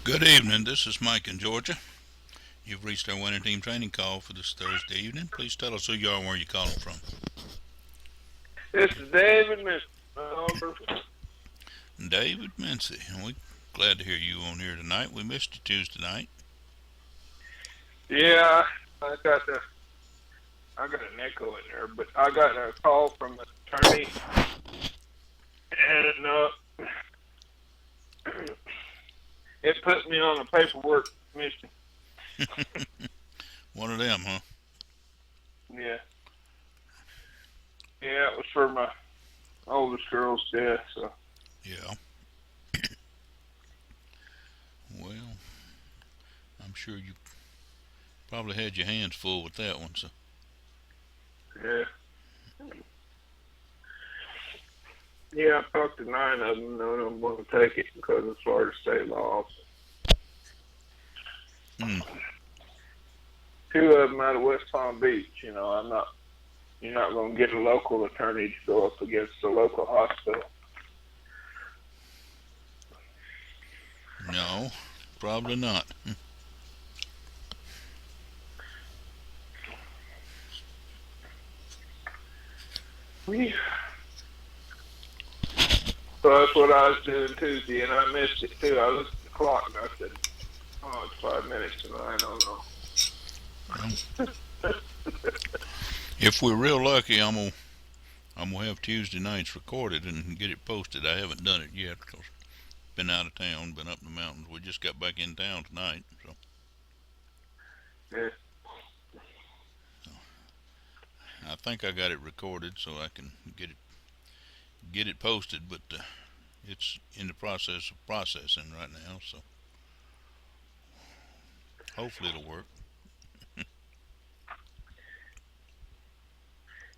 Good evening. This is Mike in Georgia. You've reached our winning team training call for this Thursday evening. Please tell us who you are and where you're calling from. This is David Mr. David Mincy. We're glad to hear you on here tonight. We missed you Tuesday night. Yeah, I got the I got an echo in there, but I got a call from an attorney, and it put me on a paperwork mission. One of them, huh? Yeah, yeah, it was for my oldest girl's death. So Yeah. Well, I'm sure you probably had your hands full with that one. So, yeah, yeah, I talked to 9 of them, and I'm going to take it because it's Florida state law. mm, Two of them out of West Palm Beach. I'm not. You're not going to get a local attorney to go up against the local hospital. no, probably not. Yeah. So that's what I was doing Tuesday, and I missed it too. I looked at the clock and I said, "Oh, it's 5 minutes," and I don't Well, know. if we're real lucky, I'm gonna have Tuesday nights recorded and get it posted. I haven't done it yet because been out of town, been up in the mountains. We just got back in town tonight, so Yeah. I think I got it recorded so I can get it posted. But it's in the process of processing right now, so hopefully it'll work.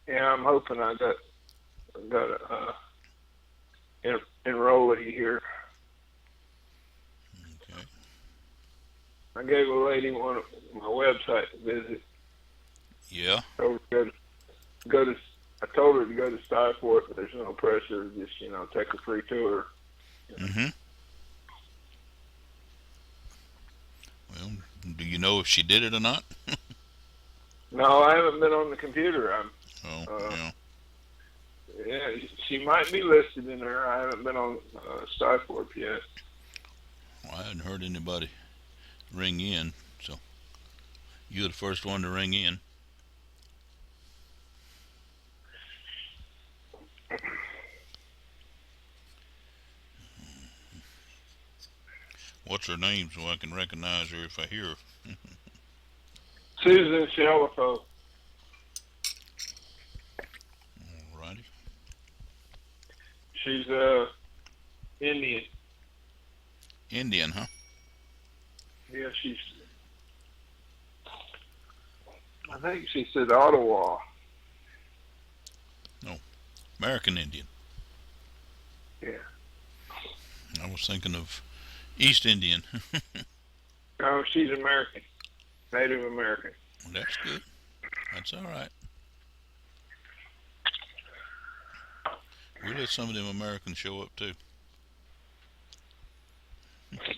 Yeah, I'm hoping I got a enrollee here. Okay. I gave a lady one of my website to visit. Yeah. Told her to go to. I told her to go to Skyport, but there's no pressure. Just take a free tour. Mhm. Well, do you know if she did it or not? No, I haven't been on the computer. Oh, Uh, yeah. yeah, she might be listed in there. I haven't been on Skyport yet. Well, I hadn't heard anybody ring in, so you're the first one to ring in. What's her name so I can recognize her if I hear her? Susan Shalafo. Alrighty. She's Indian. Indian, huh? Yeah, she's. I think she said Ottawa. No, American Indian. Yeah. I was thinking of East Indian. No, she's American. Native American. That's good. That's all right. We let some of them Americans show up too.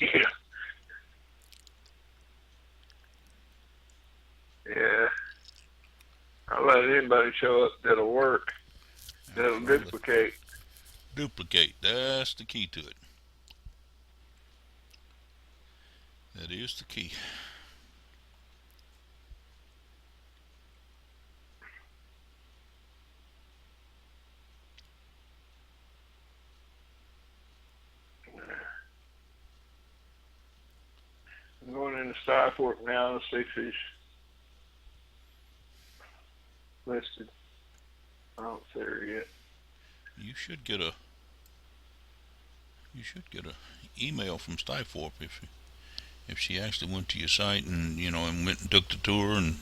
Yeah. Yeah. I'll let anybody show up that'll work. That'll Absolutely. duplicate. Duplicate. That's the key to it. That is the key. I'm going into Skyport now to see if she's listed. I don't see her yet. You should get a email from Skyforp if she actually went to your site and and went and took the tour, and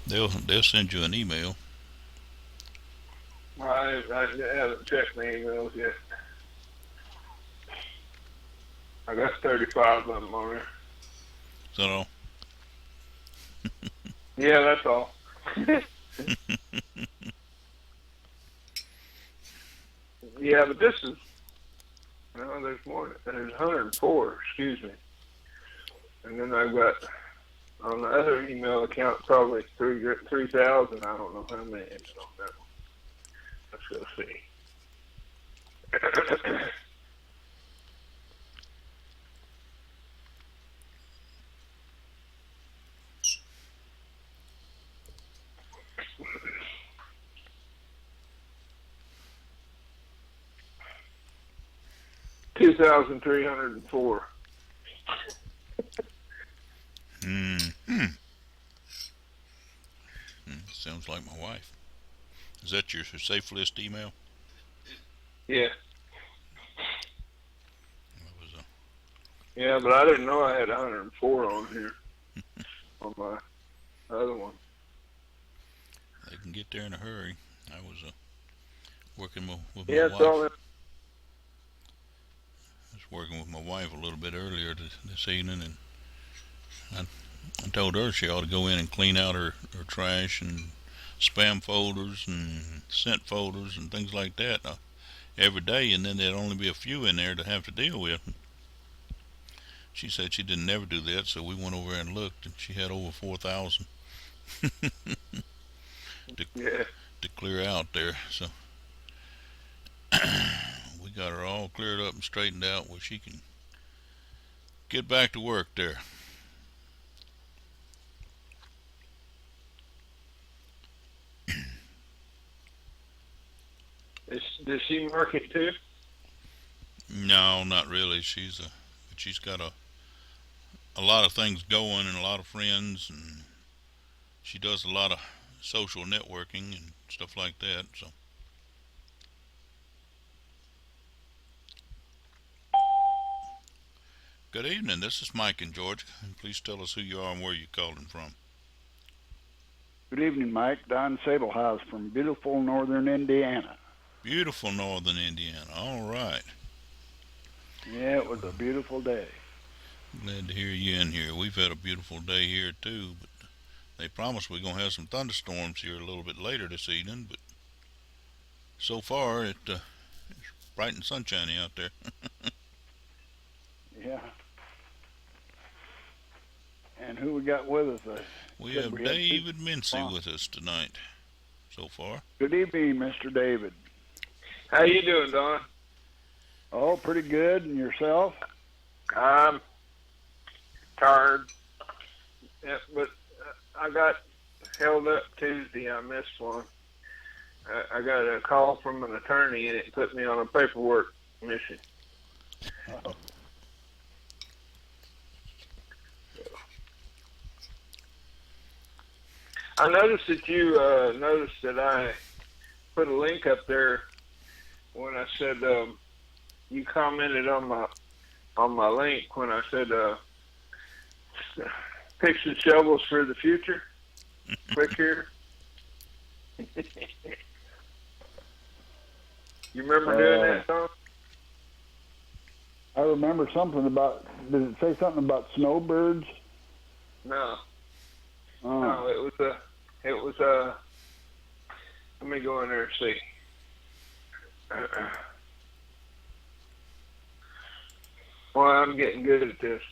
they'll send you an email. I haven't checked my emails yet. I got 35 of them on there. So Yeah, that's all. Yeah, but this is No, there's more. There's 104. Excuse me. And then I've got on the other email account probably 3,000. I don't know how many is on that one. Let's go see. 2,304. Sounds like my wife. Is that your safe list email? Yeah. That was Yeah, but I didn't know I had 104 on here on my other one. They can get there in a hurry. I was working with my Yeah, wife. it's all in. I was working with my wife a little bit earlier this evening, and I told her she ought to go in and clean out her trash and spam folders and sent folders and things like that every day, and then there'd only be a few in there to have to deal with. She said she didn't never do that, so we went over and looked, and she had over 4,000 Yeah. to clear out there. So we got her all cleared up and straightened out where she can get back to work there. Does she mark it too? No, not really. But she's got a lot of things going and a lot of friends, and she does a lot of social networking and stuff like that. So good evening. This is Mike in Georgia. Please tell us who you are and where you're calling from. Good evening, Mike. Don Sablehouse from beautiful northern Indiana. Beautiful northern Indiana. All right. Yeah, it was a beautiful day. Glad to hear you in here. We've had a beautiful day here too, but they promised we're gonna have some thunderstorms here a little bit later this evening. But so far, it's bright and sunshiny out there. Yeah. And who we got with us? We have David Mincy with us tonight. So far. Good evening, Mr. David. How you doing, Don? Oh, pretty good. And yourself? I'm tired. Yeah, but I got held up Tuesday. I missed one. I got a call from an attorney, and it put me on a paperwork mission. Oh. I noticed that you noticed that I put a link up there when I said you commented on my link when I said picks and shovels for the future. Click here. You remember doing that, Tom? I remember something about. Did it say something about snowbirds? No. Oh. No, it was a. Let me go in there and see. Well, I'm getting good at this.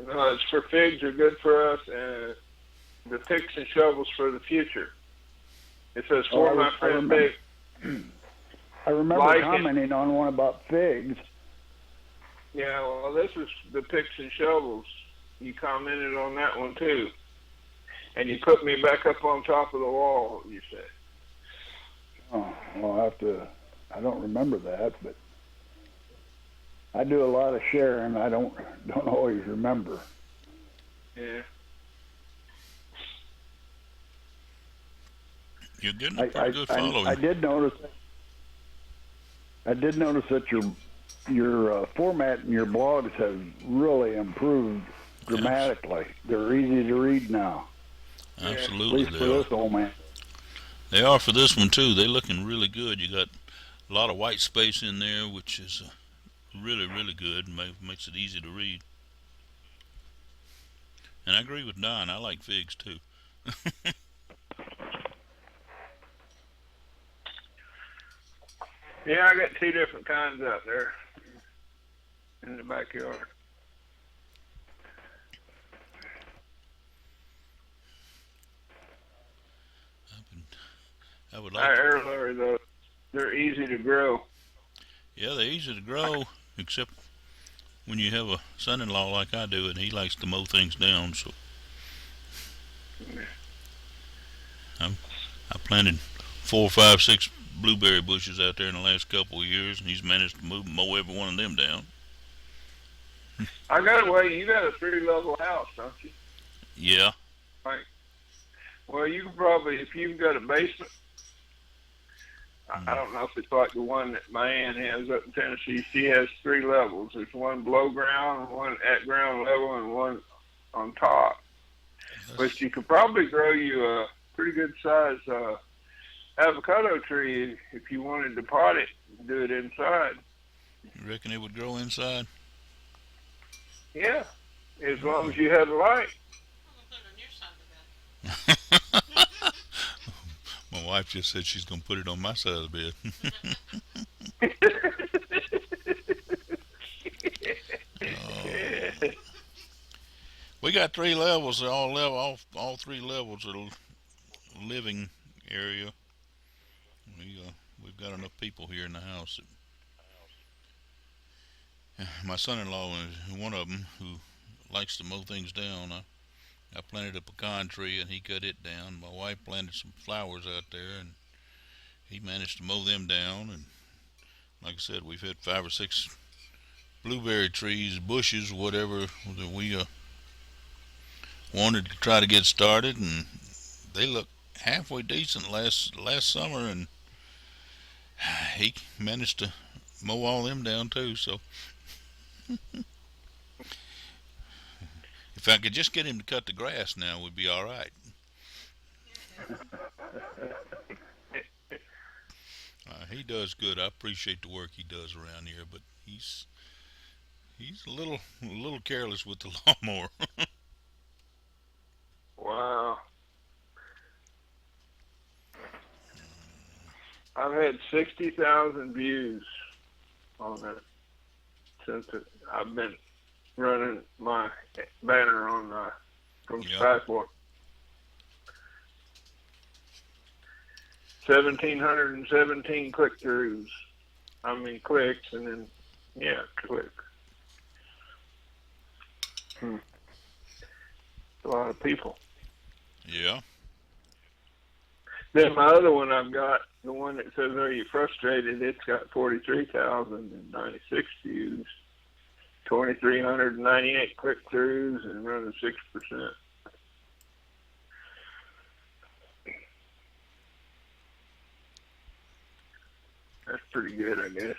No, it's for figs are good for us, and the picks and shovels for the future. It says for my friend Dave. I remember Like commenting on one about figs. Yeah, well, this is the picks and shovels. You commented on that one too, and you put me back up on top of the wall. You said. Oh, well, I don't remember that, but I do a lot of sharing. I don't always remember. Yeah. You're getting a pretty good following. I did notice that your format and your blogs have really improved dramatically. Yes. They're easy to read now. Absolutely, at least for this old man. They are for this one too. They're looking really good. You got a lot of white space in there, which is really, really good. Makes it easy to read. And I agree with Don. I like figs too. Yeah, I got two different kinds out there in the backyard. I would I like to. air layer those. They're easy to grow. Yeah, they're easy to grow, except when you have a son-in-law like I do, and he likes to mow things down. So I planted 4, 5, 6 blueberry bushes out there in the last couple of years, and he's managed to mow every one of them down. I got a way. You got a 3-level house, don't you? Yeah. Like, well, you can probably, if you've got a basement. I don't know if it's like the one that my aunt has up in Tennessee. She has 3 levels. There's one below ground, one at ground level, and one on top. But you could probably grow you a pretty good size avocado tree if you wanted to pot it and do it inside. You reckon it would grow inside? Yeah, as long as you had a light. My wife just said she's gonna put it on my side of the bed. We got 3 levels. All 3 levels are living area. We've got enough people here in the house. My son-in-law is one of them who likes to mow things down. I planted a pecan tree and he cut it down. My wife planted some flowers out there and he managed to mow them down. And like I said, we've had 5 or 6 blueberry trees, bushes, whatever that we wanted to try to get started, and they look halfway decent last summer, and he managed to mow all them down too. So if I could just get him to cut the grass now, we'd be all right. He does good. I appreciate the work he does around here, but he's a little careless with the lawnmower. Wow. I've had 60,000 views on it since I've been running my banner on from Skyport. 1,717 click-throughs. I mean clicks, and then click. A lot of people. Yeah. Then my other one I've got, the one that says, "Are you frustrated?" It's got 43,096 views, 2,398 click-throughs, and running 6%. That's pretty good, I guess.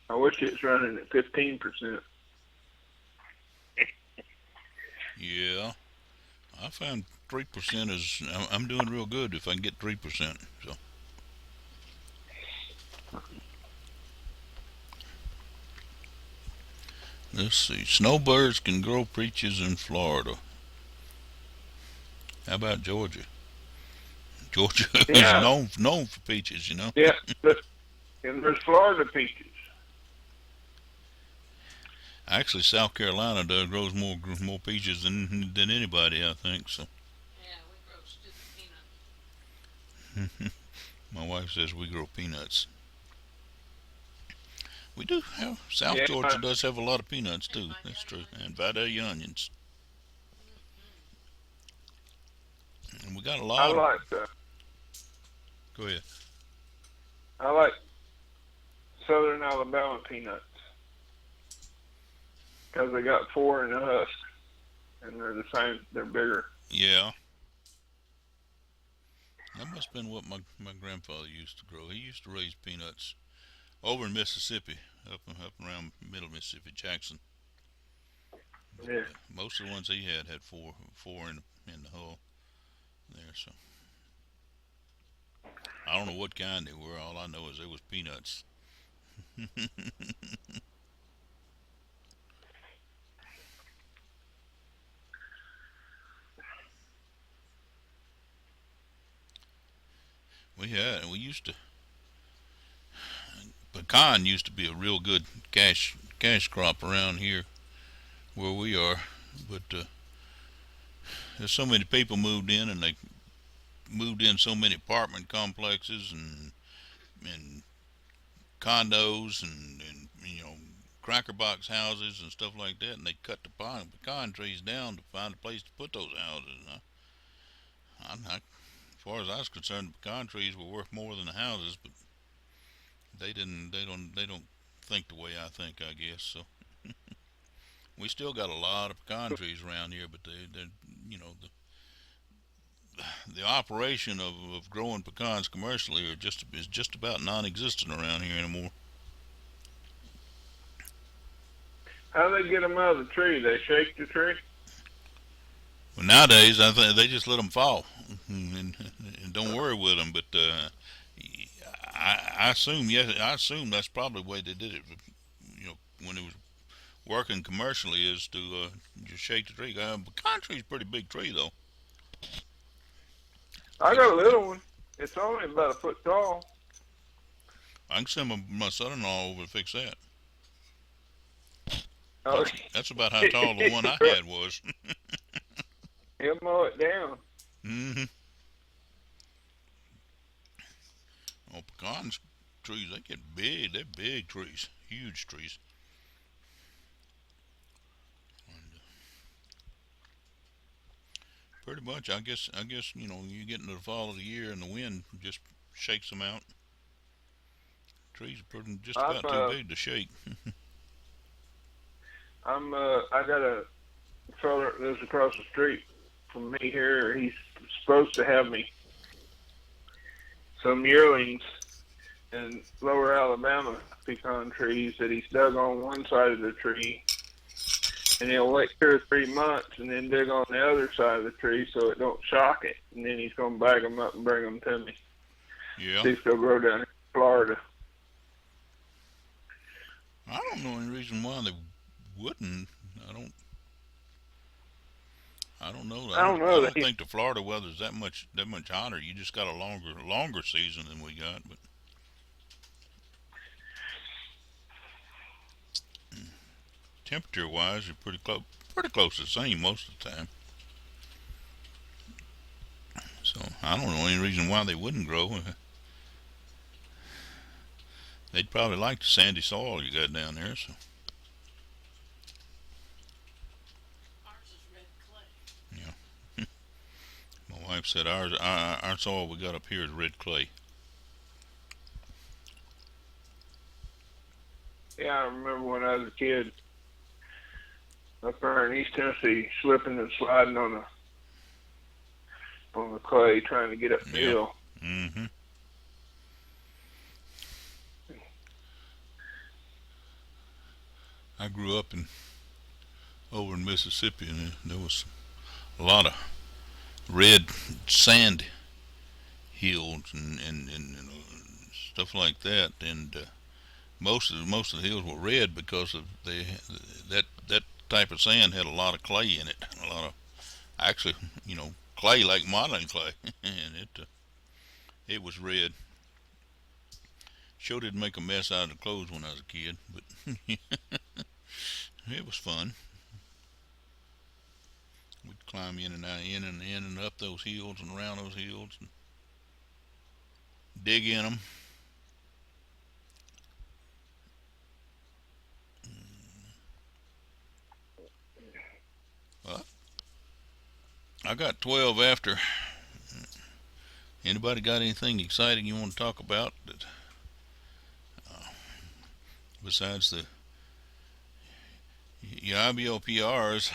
I wish it's running at 15%. Yeah. I found 3% is, I'm doing real good if I can get 3%. So. Let's see. Snowbirds can grow peaches in Florida. How about Georgia? Georgia is known for peaches, you know. Yeah, and there's Florida peaches. Actually, South Carolina grows more peaches than anybody, I think. So. Yeah, we grow stupid peanuts. My wife says we grow peanuts. We do have South Georgia does have a lot of peanuts too. That's true, and Vidalia onions. And we got a lot. I like that. Go ahead. I like Southern Alabama peanuts because they got 4 in the husk, and they're the same. They're bigger. Yeah. That must have been what my grandfather used to grow. He used to raise peanuts over in Mississippi, up around middle Mississippi, Jackson. Yeah. Most of the ones he had four in the hull there. So I don't know what kind they were. All I know is they was peanuts. We used to pecan used to be a real good cash crop around here where we are, but there's so many people moved in, and they moved in so many apartment complexes and condos and cracker box houses and stuff like that, and they cut the pecan trees down to find a place to put those houses. As far as I was concerned, the pecan trees were worth more than the houses, but they don't think the way I think, I guess. So we still got a lot of pecan trees around here, but they're the operation of growing pecans commercially is just about non-existent around here anymore. How do they get them out of the tree? They shake the tree? Well, nowadays I think they just let them fall and don't worry with them. But I assume, yes, I assume that's probably the way they did it. When it was working commercially, is to just shake the tree. Pecan tree's a pretty big tree, though. I got a little one. It's only about a foot tall. I can send my son-in-law over to fix that. Oh, That's about how tall the one I had was. he'll mow it down. Mm-hmm. Oh, pecan trees, they get big. They're big trees, huge trees. And, pretty much, I guess you get into the fall of the year and the wind just shakes them out. Trees are just about too big to shake. I got a fella that lives across the street from me here. He's supposed to have me some yearlings in lower Alabama pecan trees that he's dug on one side of the tree, and he'll wait 2 or 3 months and then dig on the other side of the tree so it don't shock it, and then he's gonna bag them up and bring them to me. Yeah. See if they'll grow down in Florida. I don't know any reason why they wouldn't. I don't know. I don't think the Florida weather's that much hotter. You just got a longer season than we got, but temperature wise, you're pretty close to the same most of the time. So I don't know any reason why they wouldn't grow. They'd probably like the sandy soil you got down there. So Ours is red clay. yeah, my wife said our soil we got up here is red clay. Yeah, I remember when I was a kid up there in East Tennessee, slipping and sliding on the clay, trying to get up the hill. Mm-hmm. I grew up over in Mississippi, and there was a lot of red sand hills and stuff like that, and most of the hills were red because of that type of sand had a lot of clay in it, a lot of actually clay like modeling clay, and it was red. Sure didn't make a mess out of the clothes when I was a kid, but it was fun. We'd climb in and out, in and up those hills and around those hills, and dig in them. Well, I got 12 after. Anybody got anything exciting you want to talk about that besides the IBOPRs?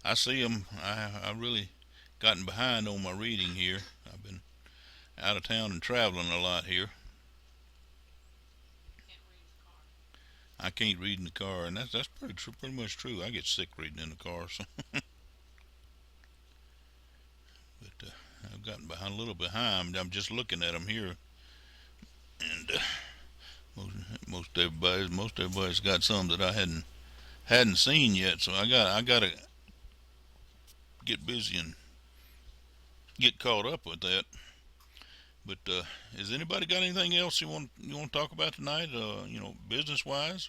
I see them. I really gotten behind on my reading here. I've been out of town and traveling a lot here. I can't read in the car, and that's pretty much true. I get sick reading in the car, so. But I've gotten behind a little behind. I'm just looking at them here, and most everybody's got some that I hadn't seen yet. So I gotta get busy and get caught up with that. But has anybody got anything else you want to talk about tonight? Business wise,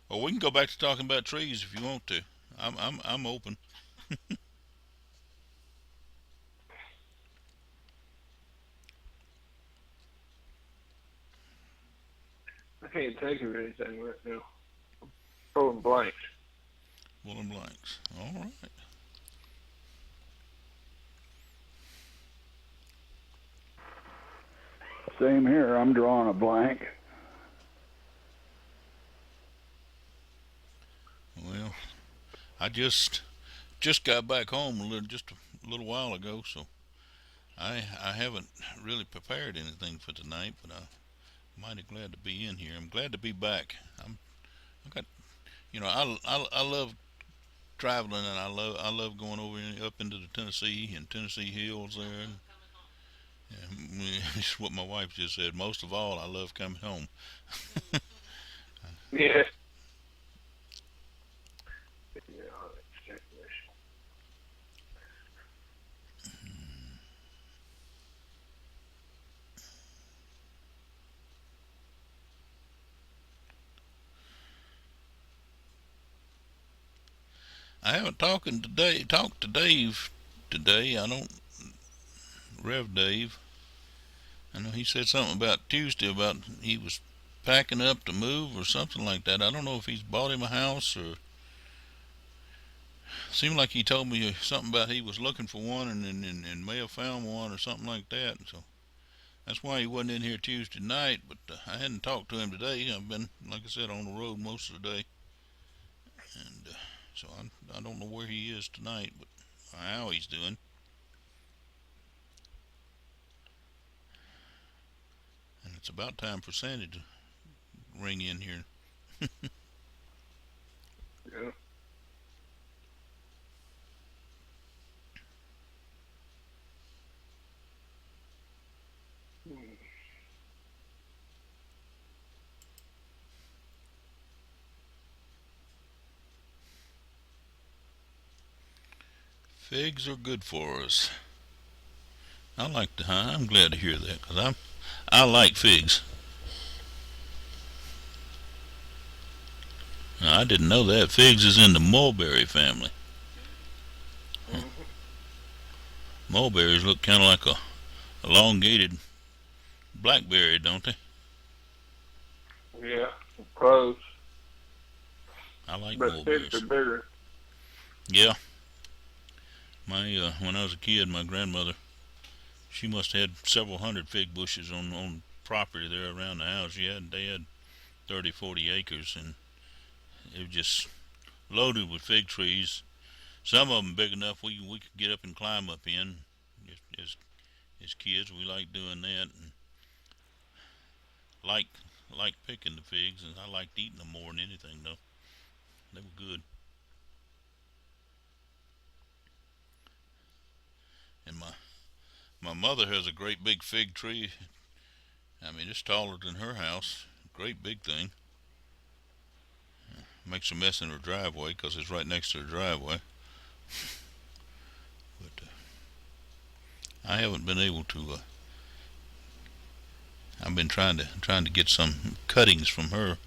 or we can go back to talking about trees if you want to. I'm open. I can't think of anything right now. Pulling blanks. Full blanks. All right. Same here. I'm drawing a blank. Well, I just got back home just a little while ago, so I haven't really prepared anything for tonight, but I'm mighty glad to be in here. I'm glad to be back. I got I love traveling, and I love going up into the Tennessee and Tennessee hills there. And it's what my wife just said. Most of all, I love coming home. Yeah. Yeah, let's check this. I haven't talked to Dave today. I don't Rev Dave. I know he said something about Tuesday about he was packing up to move or something like that. I don't know if he's bought him a house or seemed like he told me something about he was looking for one and may have found one or something like that. So that's why he wasn't in here Tuesday night. But I hadn't talked to him today. I've been, like I said, on the road most of the day, and so I don't know where he is tonight, but how he's doing. And it's about time for Sandy to ring in here. Yeah. Figs are good for us. I'm glad to hear that because I like figs. Now, I didn't know that figs is in the mulberry family. Hmm. Mulberries look kind of like a elongated blackberry, don't they? Yeah. Close. I like But sticks mulberries. are bigger. Yeah, my when I was a kid, my grandmother she must have had several hundred fig bushes on property there around the house. They had 30, 40 acres, and it was just loaded with fig trees. Some of them big enough we could get up and climb up in. As as kids, we liked doing that, and like like picking the figs, and I liked eating them more than anything though. They were good. And my mother has a great big fig tree. I mean, it's taller than her house. Great big thing. Makes a mess in her driveway because it's right next to her driveway. But I haven't been able to. I've been trying to get some cuttings from her.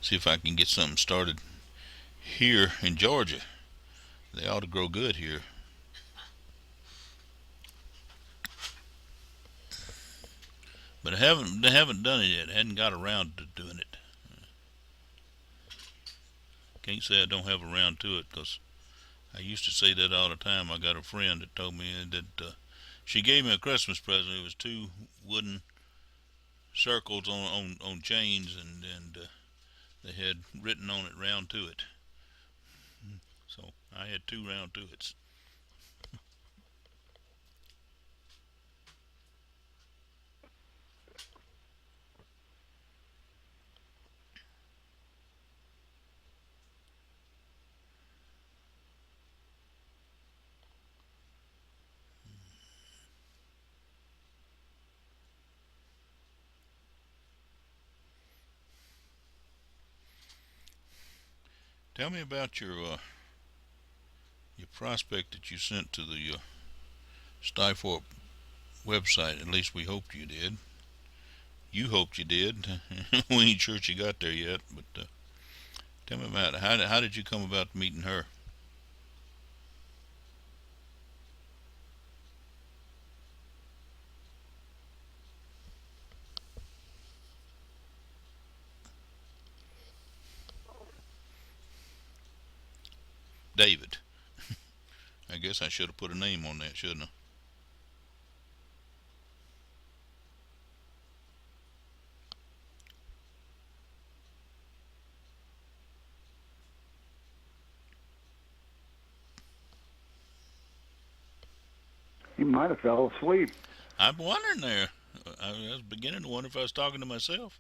See if I can get something started here in Georgia. They ought to grow good here. But I haven't done it yet. I hadn't got around to doing it. Can't say I don't have around to it because I used to say that all the time. I got a friend that told me that she gave me a Christmas present. It was two wooden circles on chains, and they had written on it "round to it." So I had two round to its. Tell me about your prospect that you sent to the Skyfork website. At least we hoped you did. You hoped you did. We ain't sure she got there yet, but tell me about it. How did you come about meeting her? David. I guess I should have put a name on that, shouldn't I? He might have fell asleep. I'm wondering there. I was beginning to wonder if I was talking to myself.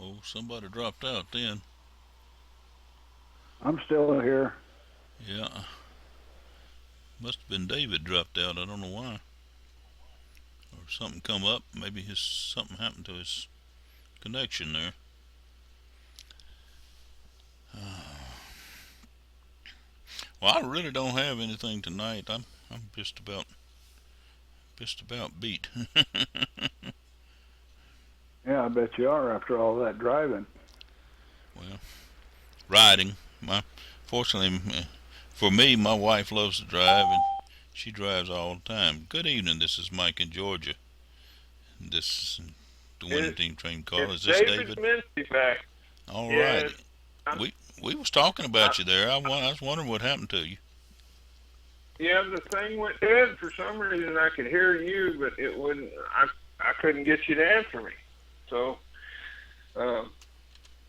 Oh, somebody dropped out then. I'm still here. Yeah, must have been David dropped out. I don't know why. Or something come up. Maybe something happened to his connection there. Well, I really don't have anything tonight. I'm just about beat. Yeah, I bet you are after all that driving. Well, riding. Fortunately for me, my wife loves to drive, and she drives all the time. Good evening. This is Mike in Georgia. This is the winning team train call. Is this David? Mincy back. All Yes. right. We was talking about you there. I was wondering what happened to you. Yeah, the thing went dead for some reason. I could hear you, but it wouldn't. I couldn't get you to answer me. So,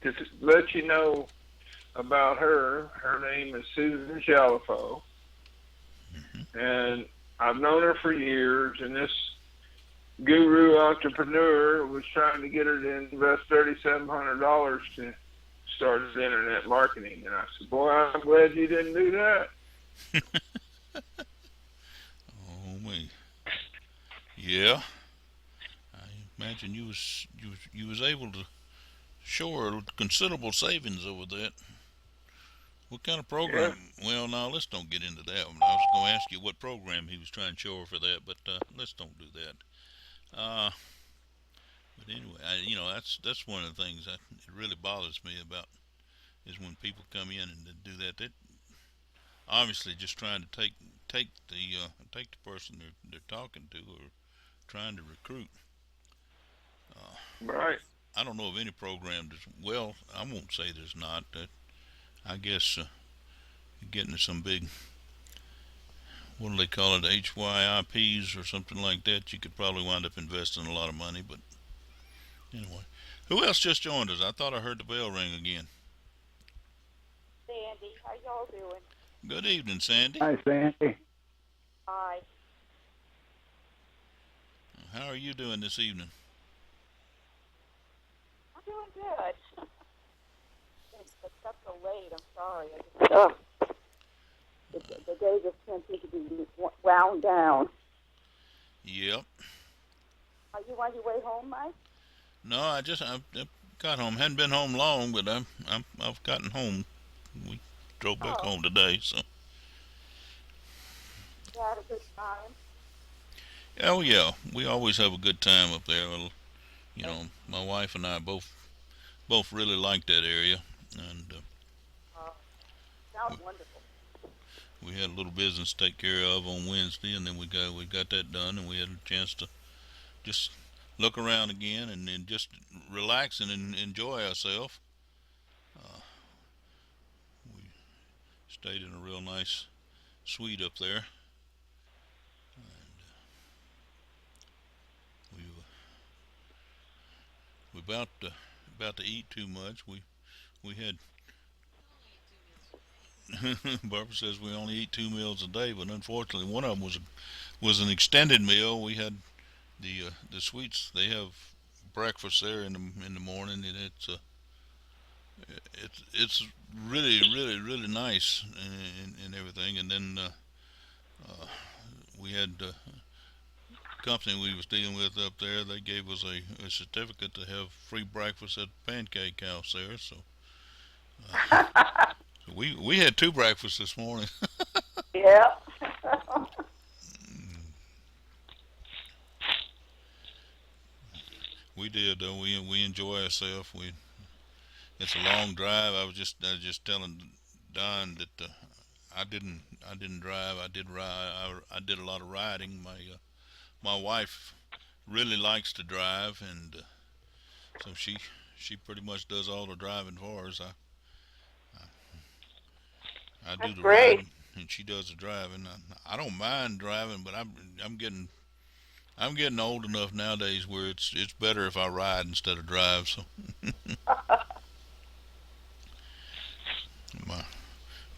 just to let you know about her. Her name is Susan Shalafo, and I've known her for years. And this guru entrepreneur was trying to get her to invest $3,700 to start his internet marketing. And I said, "Boy, I'm glad you didn't do that." Oh me. Yeah. I imagine you was able to show her considerable savings over that. What kind of program? Yeah. Well, no, let's don't get into that one. I was going to ask you what program he was trying to show her for that, but let's don't do that. But anyway, that's one of the things that it really bothers me about is when people come in and do that. They obviously just trying to take the person they're talking to or trying to recruit. Right. I don't know of any program that's, well, I won't say there's not. I guess getting to some big, what do they call it, HYIPs or something like that, you could probably wind up investing a lot of money. But anyway, who else just joined us? I thought I heard the bell ring again. Sandy, how y'all doing? Good evening, Sandy. Hi, Sandy. Hi. How are you doing this evening? I'm doing good. It's up so late. I'm sorry. The day just can't seem to be wound down. Yep. Are you on your way home, Mike? No, I got home. Hadn't been home long, but I've gotten home. We drove back home today, so. You had a good time? Oh yeah, we always have a good time up there. Well, my wife and I both really like that area, and Sounds wonderful. We had a little business to take care of on Wednesday, and then we got that done, and we had a chance to just look around again and just relax and enjoy ourselves. We stayed in a real nice suite up there. We about to eat too much. We had Barbara says we only eat 2 meals a day, but unfortunately one of them was an extended meal. We had the sweets. They have breakfast there in the morning, and it's really nice and everything. And then we had company we was dealing with up there. They gave us a certificate to have free breakfast at Pancake House there. So, so we had 2 breakfasts this morning. Yeah. We did though. We enjoy ourselves. It's a long drive. I was just telling Don that I didn't drive. I did ride. I did a lot of riding. My wife really likes to drive, and so she pretty much does all the driving for us. I do That's the great. riding, and she does the driving. I don't mind driving, but I'm getting old enough nowadays where it's better if I ride instead of drive. So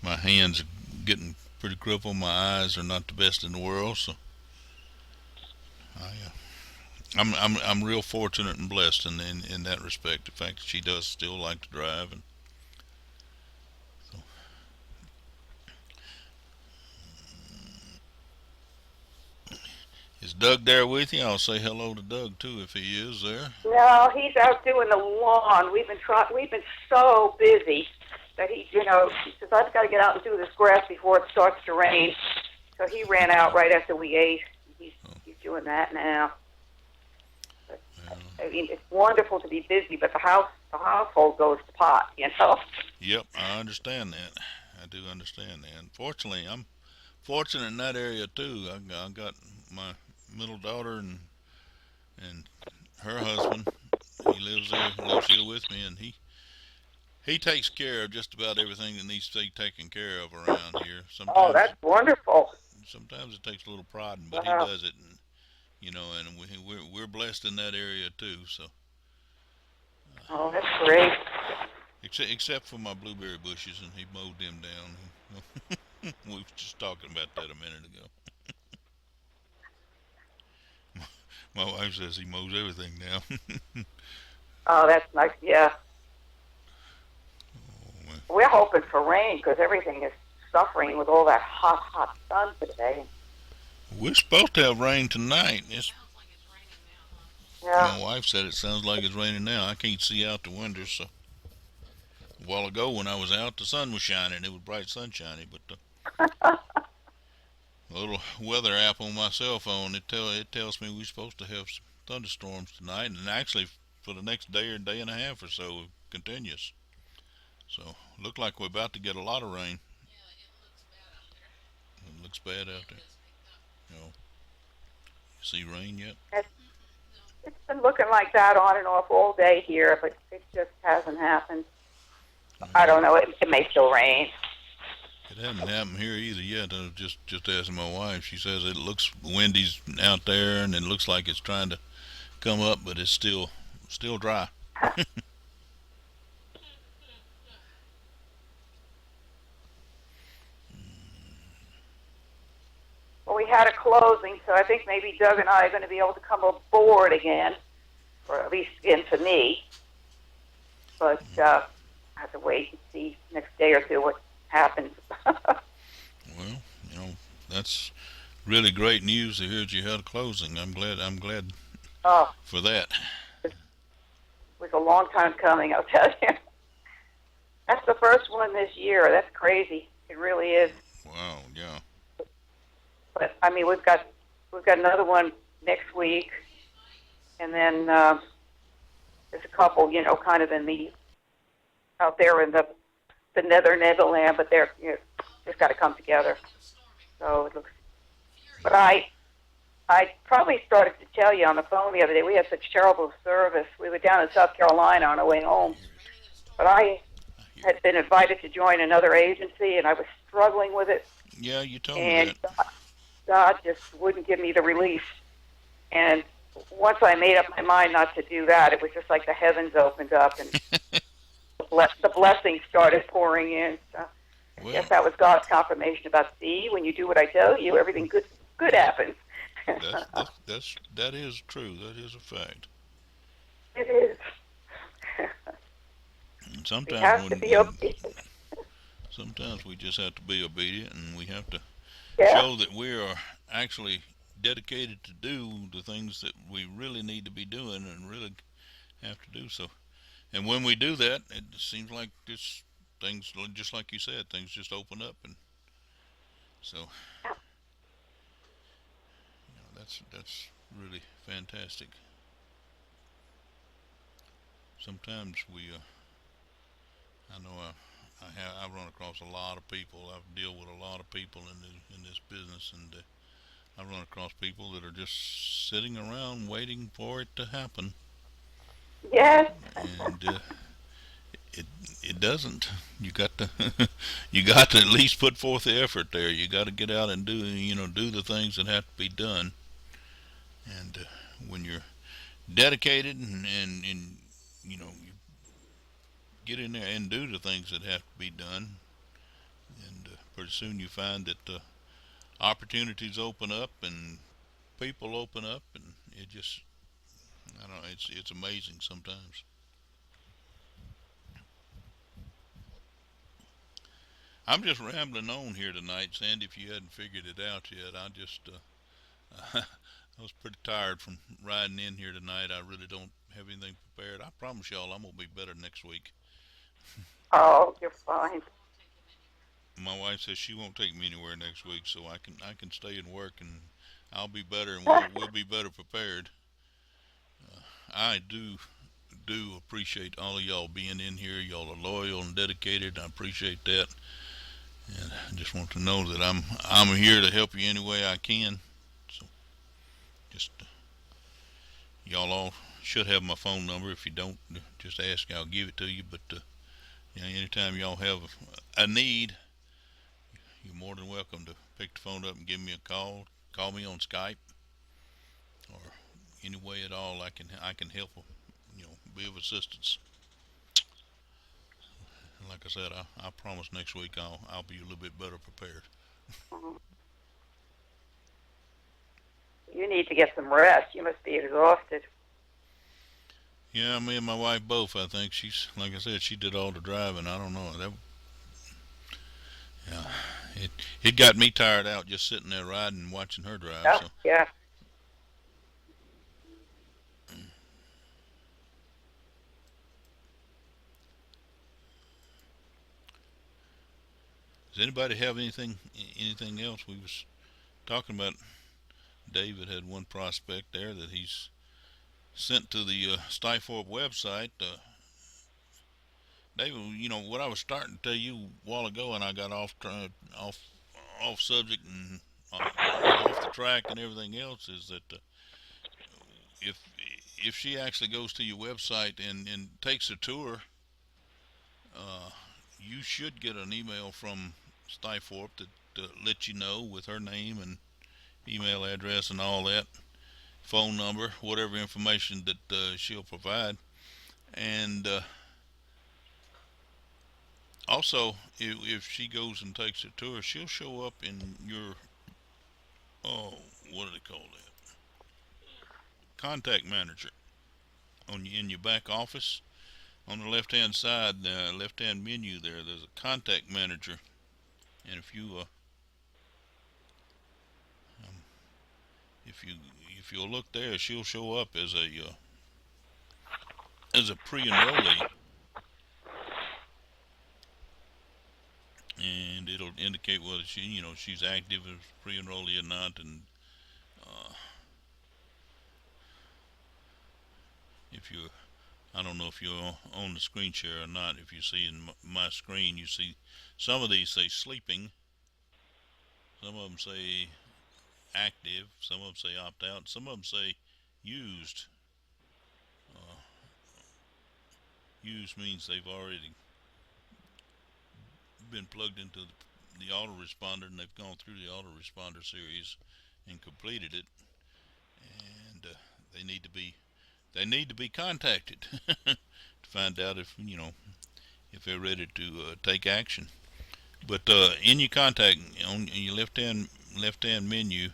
my hands are getting pretty crippled. My eyes are not the best in the world. So I'm real fortunate and blessed in that respect. The fact that she does still like to drive, and so is Doug there with you? I'll say hello to Doug too if he is there. No, he's out doing the lawn. We've been so busy that he says I've got to get out and do this grass before it starts to rain. So he ran out right after we ate. He's doing that now. But, I mean, it's wonderful to be busy, but the household goes to pot. Yep, I understand that. I do understand that. Fortunately, I'm fortunate in that area too. I got my middle daughter and her husband. He lives here with me, and he takes care of just about everything that needs to be taken care of around here. Oh, that's wonderful. Sometimes it takes a little prodding, but Wow. he does it, and we're blessed in that area too. So, Oh, that's great. except for my blueberry bushes, and he mowed them down. We were just talking about that a minute ago. My wife says he mows everything now. Oh, that's nice. Yeah. Oh, man. We're hoping for rain because everything is suffering with all that hot sun today. We're supposed to have rain tonight. Sounds like it's raining now, huh? Yeah. My wife said it sounds like it's raining now. I can't see out the window, so a while ago when I was out, the sun was shining. It was bright sunshiny, but a little weather app on my cell phone, it tells me we're supposed to have some thunderstorms tonight, and actually for the next day or day and a half or so, continuous. So look like we're about to get a lot of rain. Yeah, it looks bad out there. It looks bad out there. You know, you see rain yet? It's been looking like that on and off all day here, but it just hasn't happened. I don't know. It may still rain. It hasn't happened here either yet. I was just asking my wife. She says it looks windy's out there, and it looks like it's trying to come up, but it's still dry. Well, we had a closing, so I think maybe Doug and I are going to be able to come aboard again, or at least into me. But I have to wait and see next day or two what happens. Well, that's really great news to hear that you had a closing. I'm glad Oh, for that. it was a long time coming, I'll tell you. That's the first one this year. That's crazy. It really is. Wow, yeah. But I mean, we've got another one next week, and then there's a couple, kind of out there in the the Nether Neverland, but they're just got to come together. So it looks. But I probably started to tell you on the phone the other day. We had such terrible service. We were down in South Carolina on our way home, but I had been invited to join another agency, and I was struggling with it. Yeah, you told me And that. God just wouldn't give me the relief. And once I made up my mind not to do that, it was just like the heavens opened up and the blessings started pouring in. So I Well, guess that was God's confirmation about, see, when you do what I tell you, everything good happens. that is true. That is a fact. It is. And We sometimes have to be obedient. sometimes we just have to be obedient, and we have to Yeah. show that we are actually dedicated to do the things that we really need to be doing and really have to do so. And when we do that, it seems like this things, just like you said, things just open up, and so that's really fantastic. Sometimes I know I run across a lot of people. I've dealt with a lot of people in this business, and I run across people that are just sitting around waiting for it to happen, Yes. and it it doesn't. You got to you got to at least put forth the effort there. You got to get out and do the things that have to be done, and when you're dedicated and you get in there and do the things that have to be done, and pretty soon you find that opportunities open up and people open up, and it just, I don't know, it's amazing sometimes. I'm just rambling on here tonight, Sandy. If you hadn't figured it out yet, I was pretty tired from riding in here tonight. I really don't have anything prepared. I promise y'all I'm gonna be better next week. Oh, you're fine. My wife says she won't take me anywhere next week, so I can stay and work, and I'll be better, and we'll be better prepared. I do appreciate all of y'all being in here. Y'all are loyal and dedicated. I appreciate that, and I just want to know that I'm here to help you any way I can. So just y'all all should have my phone number. If you don't, just ask. I'll give it to you. But anytime y'all have a need, you're more than welcome to pick the phone up and give me a call. Call me on Skype or any way at all I can help. Be of assistance. And like I said, I promise next week I'll be a little bit better prepared. Mhm. You need to get some rest. You must be exhausted. Yeah, me and my wife both. I think she's, like I said, she did all the driving. I don't know. Yeah, it got me tired out just sitting there riding and watching her drive. Yeah. So Yeah. does anybody have anything else? We was talking about David had one prospect there that he's sent to the Stifort website. David, what I was starting to tell you a while ago, and I got off off subject and off the track and everything else, is that if if she actually goes to your website and takes a tour, uh, you should get an email from Stifort that lets you know with her name and email address and all that, phone number, whatever information that she'll provide, and also, if she goes and takes a tour, she'll show up in your, oh, what do they call that? Contact manager in your back office. On the left hand side, left hand menu there's a contact manager, and um, if you if you'll look there, she'll show up as a pre-enrollee, and it'll indicate whether she's active as pre-enrollee or not, and uh, if you're I don't know if you're on the screen share or not. If you see in my screen, you see some of these say sleeping. Some of them say active. Some of them say opt out. Some of them say used. Uh, used means they've already been plugged into the autoresponder and they've gone through the autoresponder series and completed it, and they need to be contacted to find out if if they're ready to take action. But in your contact on your left hand menu,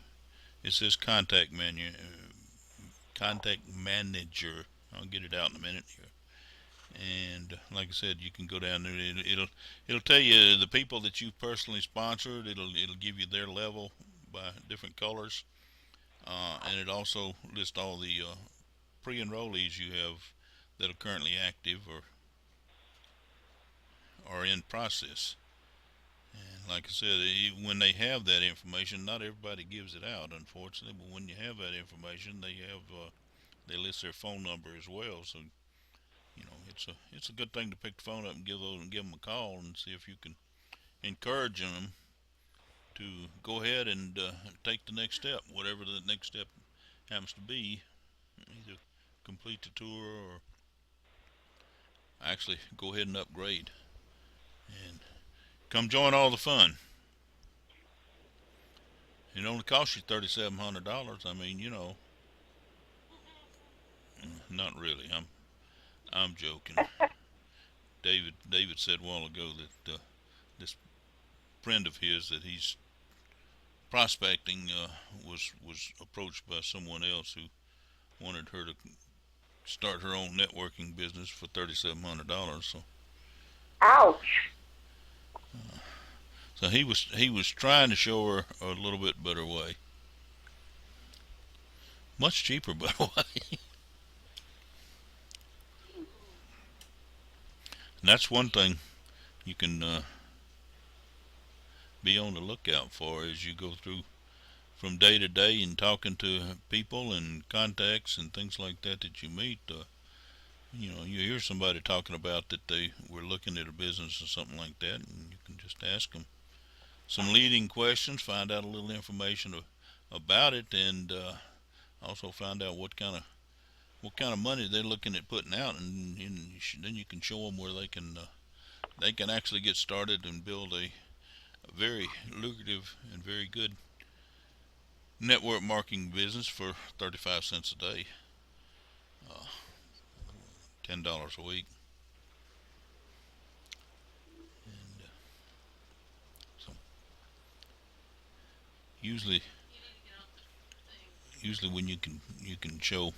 it says contact menu, contact manager. I'll get it out in a minute here. And like I said, you can go down there. It'll tell you the people that you've personally sponsored. It'll give you their level by different colors, and it also lists all the pre-enrollees you have that are currently active or are in process. And like I said, when they have that information, not everybody gives it out, unfortunately. But when you have that information, they list their phone number as well. So it's a good thing to pick the phone up and give them a call and see if you can encourage them to go ahead and take the next step, whatever the next step happens to be. Either complete the tour or actually go ahead and upgrade and come join all the fun. It only costs you $3,700. I mean, not really. I'm joking. David said a while ago that this friend of his that he's prospecting was approached by someone else who wanted her to start her own networking business for $3,700. So, Ouch. so he was trying to show her a little bit better way, much cheaper better way. And that's one thing you can be on the lookout for as you go through from day to day and talking to people and contacts and things like that you meet. You hear somebody talking about that they were looking at a business or something like that, and you can just ask them some leading questions, find out a little information about it, and also find out what kind of money they're looking at putting out, and then you can show them where they can actually get started and build a very lucrative and very good network marketing business for 35 cents a day, $10 a week. And so usually when you can show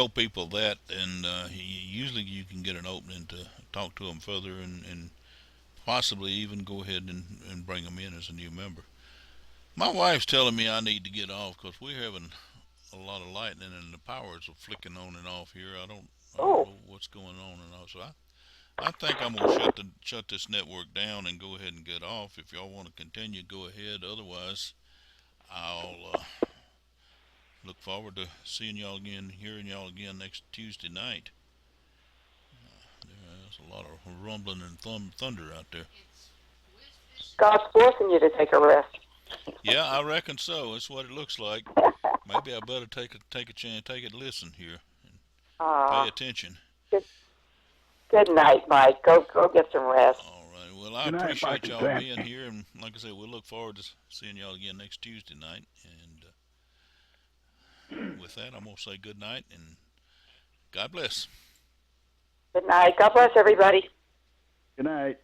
people that, and usually you can get an opening to talk to them further and possibly even go ahead and bring them in as a new member. My wife's telling me I need to get off because we're having a lot of lightning and the powers are flicking on and off here. I don't know what's going on and all. So I think I'm gonna shut this network down and go ahead and get off. If y'all want to continue, go ahead. Otherwise, I'll look forward to seeing y'all again, hearing y'all again next Tuesday night. There's a lot of rumbling and thunder out there. God's forcing you to take a rest. Yeah, I reckon so. That's what it looks like. Maybe I better take a chance, listen here, and pay attention. Good night, Mike. Go get some rest. All right. Well, I appreciate y'all being here, and like I said, we'll look forward to seeing y'all again next Tuesday night. And with that, I'm gonna say good night and God bless. Good night. God bless everybody. Good night.